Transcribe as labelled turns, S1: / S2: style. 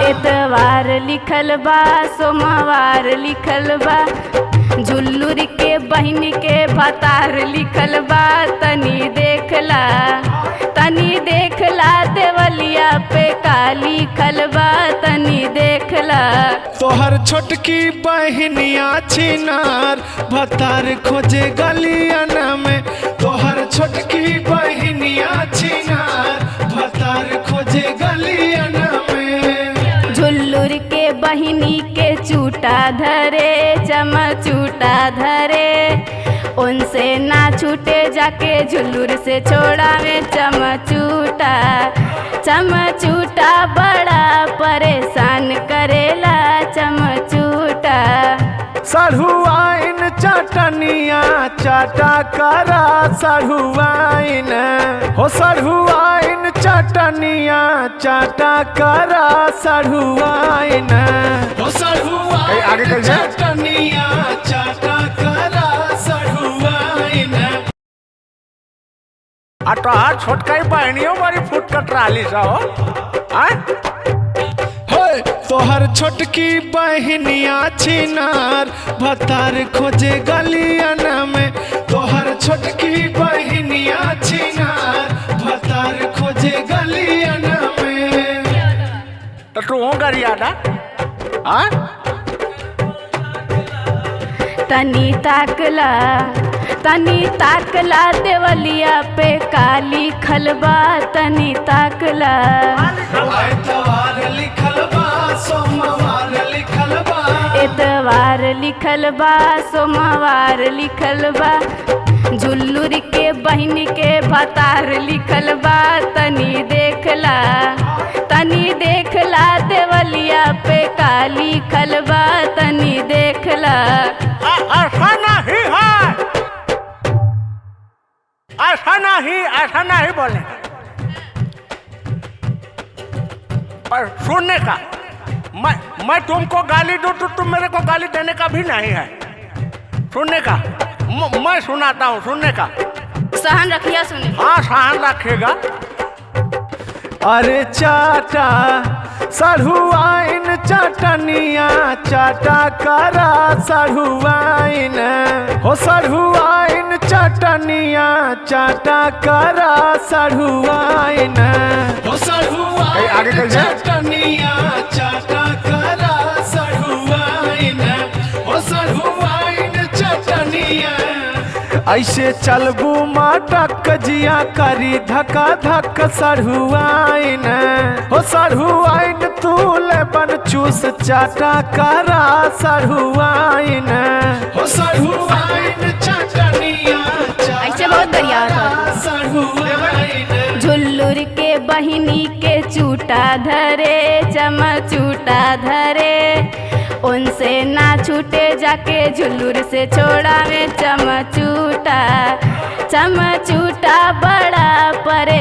S1: एतवार लिखल बा सोमवार लिखल बा झुल्लुर के बहन के भतार लिखल बा तनी देखला देवलिया पे का लिखल बा तनी देखला।
S2: तोहर छोटकी बहनिया छिनार भतार खोजे गलियन में। तोहर छोटकी बहनिया छिनार भतार खोजे गलियन में।
S1: झुल्लुर के बहिनी के चूटा धरे चमचूटा धरे उनसे ना छूटे जाके झुल्लुर से छोड़ावे चमचूटा। चमचूटा बड़ा परेशान करेला चमचूटा।
S2: सढ़ुआइन चटनिया चाटा करा सढ़ुआइन हो सढ़ुआइन चटनिया चाटा करा सढ़ुआइन हो सढ़ुआइन चटनिया चाटा करा सढ़ुआइन।
S3: अटहा छोटका बहनियों बड़ी फुट कटराली सा हो।
S2: तोहर छोटकी बहनिया छिनार भतार खोजे गलियन में। तोहर छोटकी बहनिया छिनार भतार खोजे गलियन में।
S3: तो तू हो गरियादा हाँ
S1: तनी ताकला देवलिया पे काली खलबा तनी ताकला।
S2: एतवार लिखल बा सोमवार लिखल बा।
S1: एतवार लिखल बा सोमवार लिखल बा झुल्लुर के बहन के भतार लिखल बा तनी देखला देवलिया पे काली खलबा तनी देखला।
S3: ऐसा नहीं बोले पर सुनने का मैं तुमको गाली दूं तो तुम मेरे को गाली देने का भी नहीं है। सुनने का मैं सुनाता हूँ सुनने का।
S1: सहन रखिया सुने।
S3: हाँ सहन रखेगा।
S2: अरे चाटा सढ़ुआइन चटनिया चाटा करा सढ़ुआइन हो सढ़ुआइन चटनिया चाटा करा सढ़ुआइन हो सढ़ुआइन चटनिया चाटा करा सढ़ुआइन हो सढ़ुआइन चटनिया। ऐसे चलबू माटक जिया करी धक्का धक सढ़ुआइन हो सढ़ुआइन तू लेबन चूस चाटा करा सढ़ुआइन हो सढ़ुआइन चटनिया
S1: ऐसे बहुत बढ़िया
S2: सढ़ुआइन।
S1: झुल्लुर के बहिनी के चूटा धरे चमचूटा धरे उनसे ना छूटे जाके झुल्लुर से छोड़ावे चमचूटा। चमचूटा बड़ा परे